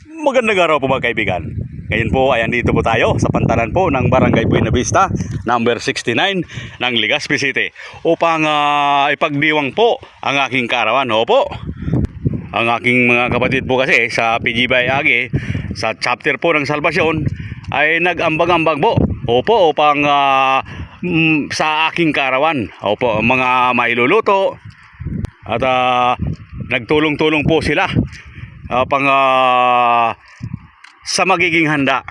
Magandang araw po mga kaibigan. Ngayon po ay andito po tayo sa pantalan po ng Barangay Buena Vista, number 69 ng Legazpi City upang ipagdiwang po ang aking kaarawan. Opo, ang aking mga kapatid po kasi sa PGBI Agi, sa chapter po ng Salvasyon ay nag-ambag-ambag po. Opo, upang sa aking kaarawan. Opo, mga mailuluto at nagtulong-tulong po sila pang sa magiging handa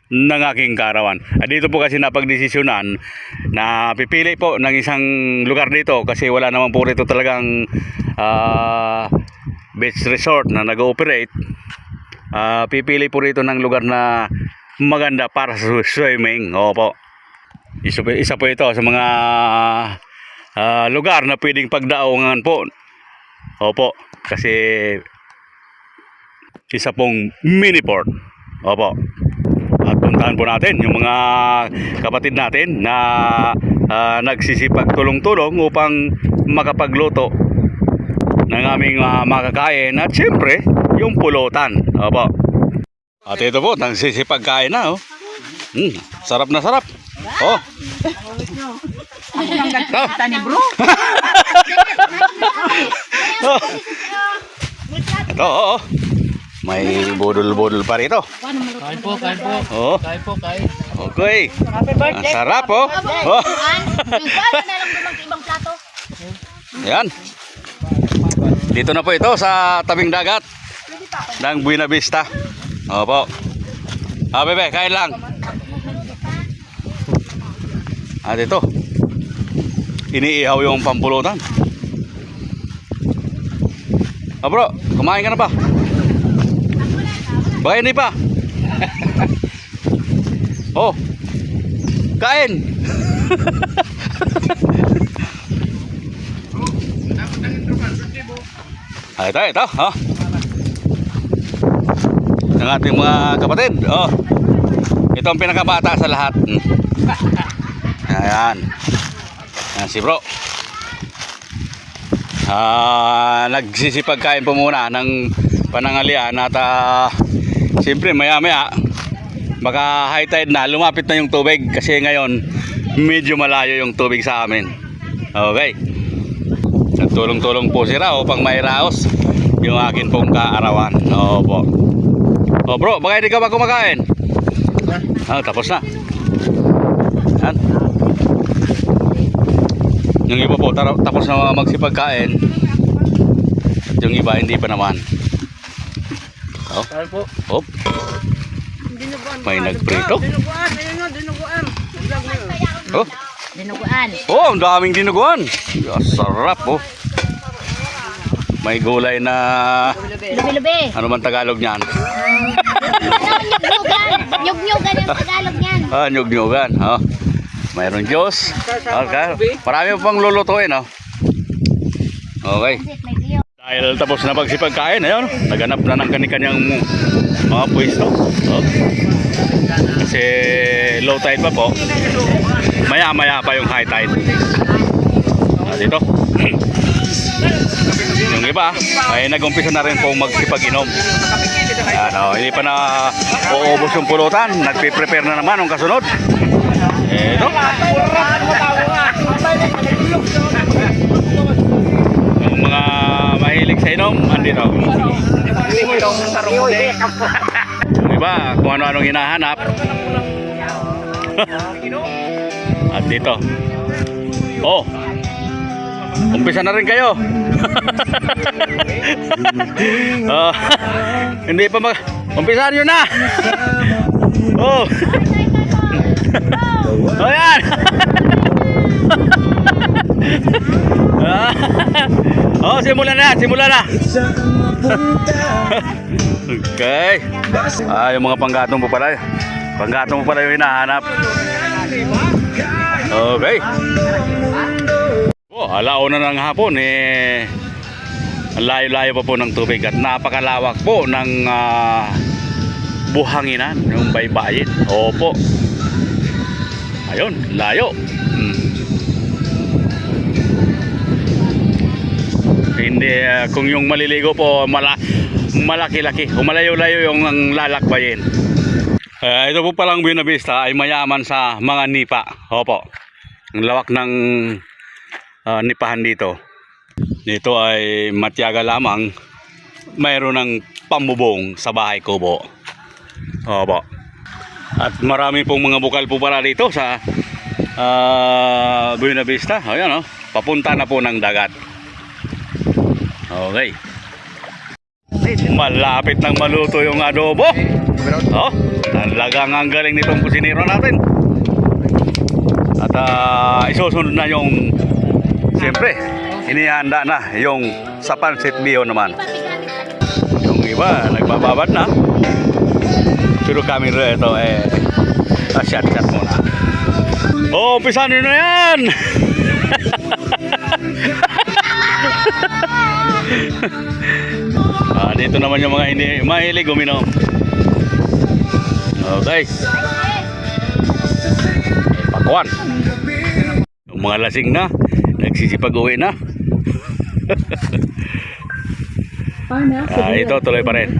ng aking kaarawan. Dito po kasi napagdesisyonan na pipili po ng isang lugar dito kasi wala naman po rito talagang beach resort na nag-ooperate. Pipili po rito ng lugar na maganda para sa swimming. Opo. Isa po ito sa mga lugar na pwedeng pagdaungan po. Opo, kasi isa pong mini port. Opo. At puntahan po natin yung mga kapatid natin na nagsisipag tulong-tulong upang makapagluto ng aming makakain at siyempre yung pulutan. Opo. At ito po, nagsisipag kain na. Oh. Sarap na sarap. Oh. Ako nang gagkita ni bro. Ito, oo. May budol-budol pa rito. Kain po, kain po. Oh. Kain po, kain. Okay. Ang sarap, oh. Oh. Ayan. Dito na po ito sa tabing dagat ng Buena Vista. Opo. Bebe, kain lang. At ito, iniihaw yung pampulutan. Bro, kumain ka na ba? Baka hindi pa. Oh, kain. Ito, ha? Ang ating mga kapatid. Oh, ito ang pinakabata sa lahat. Ayan. Ayan si bro. Nagsisipag kain po muna ng panangalian at siyempre maya maya baka high tide na, lumapit na yung tubig kasi ngayon medyo malayo yung tubig sa amin. Okay. Nagtulong-tulong po sila upang mairaos yung akin pong kaarawan. Opo. Oh bro, baka hindi ka ba kumakain? Tapos na. Yan. Yung iba po tapos na magsipagkain at yung iba hindi pa naman. Oh. Kain po. Oh. May nagprito. Dinuguan. Oh. Dinuguan. Oh, ang daming dinuguan. Sarap oh. May gulay na Lubi-lubi. ano man Tagalog niyan? Nyug-nyugan yung Tagalog niyan. Nyug-nyugan. Oh. Mayroon Diyos. Okay. Marami pang lulutuin, oh. Okay. Dahil tapos na pagsipagkain, ayun, naghanap na ng kani-kanyang mga pwesto. Oh. Kasi low tide pa po. Maya-maya pa yung high tide. Dito. Yung iba ay nag-umpisa na rin po magsipag-inom. Ayan, oh, hindi pa na uubos yung pulutan. Nagpe-prepare na naman yung kasunod. Ito. Yung mga mahilig sa inom, andito. Yung iba, kung ano-anong hinahanap. At dito. Oh, umpisa na rin kayo. Hindi pa umpisahan nyo na. Oh. Oh yan. Oh, simulan na. Okay. Yung mga panggatong po pala. Panggatong po pala yung hinahanap. Okay. Oh, alauna ng hapon ang layo-layo pa po ng tubig at napakalawak po ng buhanginan, yung baybayin. Opo. Ayun, layo. Hindi kung yung maliligo po malaki-laki. Umalayo-layo yung ang lalakbayin. Ito po palang Buena Vista ay mayaman sa mga nipa. Opo. Ang lawak ng nipahan dito. Dito ay matyaga lamang. Mayroon ng pambubong sa bahay kubo. Opo. At marami pong mga bukal po pala dito sa Buena Vista. Ayan, oh. Papunta na po ng dagat. Okay. Malapit nang maluto yung adobo. Oh, talagang ang galing nitong kusinero natin. At isusunod na yung, siyempre, inihanda na yung sa pansit bio naman. Yung iba, nagbababad na. Pero kami rin ito, shot muna. Oh, umpisan nyo na yan! Dito naman yung mga hindi mahilig uminom. Okay. Pakuan. Yung mga lasing na, nagsisipag-uwi na. Ito tuloy pa rin.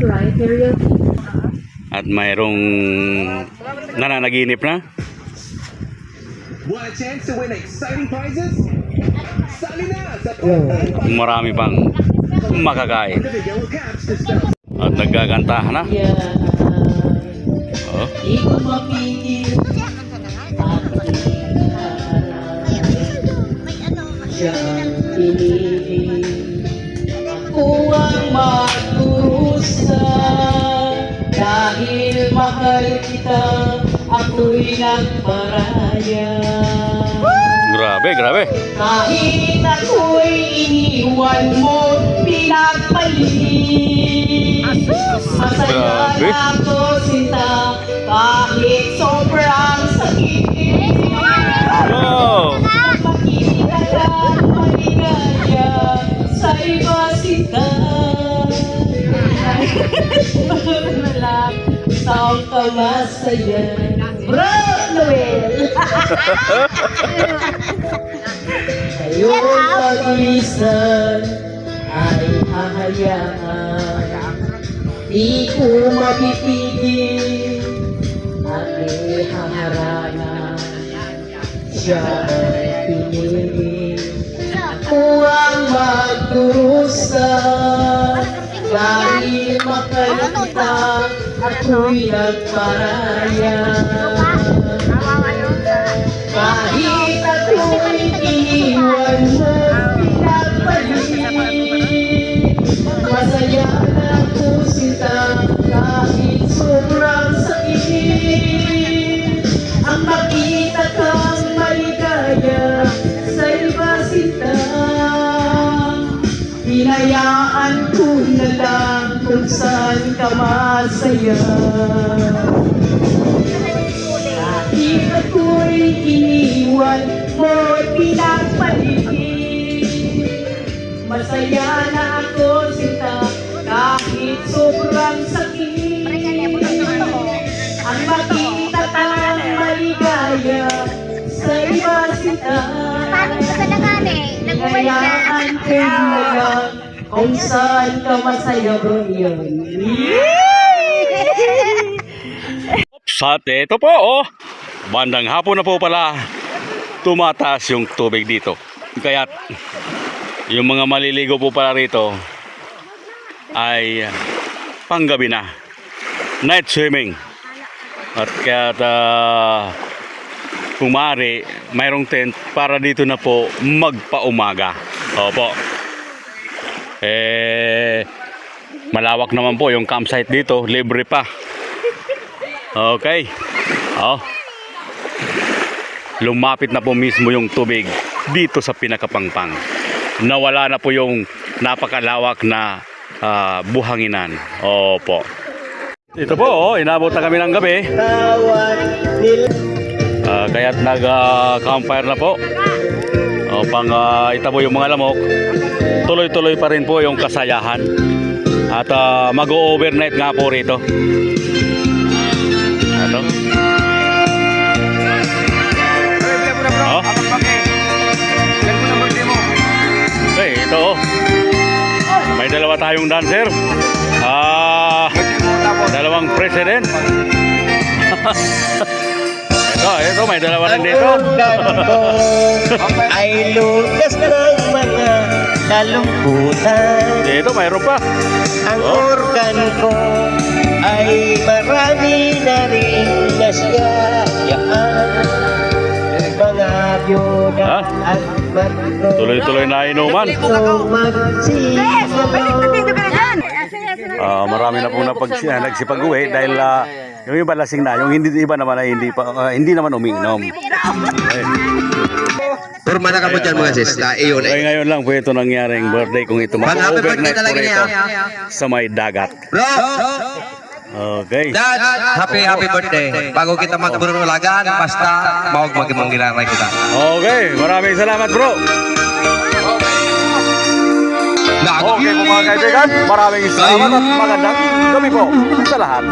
At mayroong nananaginip na. Want a chance to win exciting prizes? Sali na sa Marami pang makakain. Yellow Caps to start. At nagkakantahan na. Oh. Di ko mapigil at siya ang pinili. Ako ang magdurusa dahil mahal kita, ako'y nagparaya. Grabe. Kahit ako'y iniwan mo, pinagpalit. Masaya Grabe. na ako sinta, kahit sobrang sakit. Oh. Makikita ka maligaya sa iba sinta. Malak, taong ka masaya. Bro, Noel! Ngayon pag-isan ay hahayaan. Di ko mapipigil at ihaharana. Siya ay pinili. Ako ang magdurusa dahil makalita ako'y nagparaya. Kahit ako'y iniwan mo, pinagpalit. Masaya na ako sinta, kahit sobrang sakit. Ang makita kang maligaya sa iba sinta, hinayaan ko na lang kung saan ka masaya. Kahit ako'y iniwan mo'y pinagpaligid, masaya na ako sinta, kahit sobrang sakit. Ang makita kang maligaya sa iba sinta, hinayaan ko na lang kung saan ka masaya bro yun. At ito po, oh. Bandang hapon na po pala tumataas yung tubig dito. Kaya yung mga maliligo po pala rito ay panggabi na. Night swimming. At kaya kung maaari, mayroong tent para dito na po magpaumaga. Opo. Malawak naman po yung campsite dito. Libre pa. Okay. Oh. Lumapit na po mismo yung tubig dito sa pinakapangpang. Nawala na po yung napakalawak na buhanginan. Opo. Ito po, oh, inabot na kami ng gabi. Kaya't nag-campfire na po. Pang itabo yung mga lamok. Tuloy-tuloy pa rin po yung kasayahan. At mag-overnight nga po rito. Ano? Oh? Okay, ito oh. May dalawa tayong dancer. Dalawang president. Ito, may dalawa rin dito. Ay lunas ng mga kalungkutan. Dito, mayroon pa. Ang organ ko ay marami na rin nasiyayaan. Mga byuda Ha? at matro. Tuloy-tuloy na inuman. Marami na pong nagsipag-uwi dahil yung iba lasing na, yung iba naman ay hindi naman umiinom. Forma na ka po dyan mga sis. Iyon Kaya ngayon lang po ito nangyaring birthday kung ito Happy mag-overnight birthday po talaga rito niya. sa may dagat. Bro! Okay. Dad! Happy birthday. Bago kita magburulagan, basta mawag magimanggilaray kita. Okay, maraming salamat bro. Okay po mga kaibigan, maraming salamat at magandang gabi po sa lahat.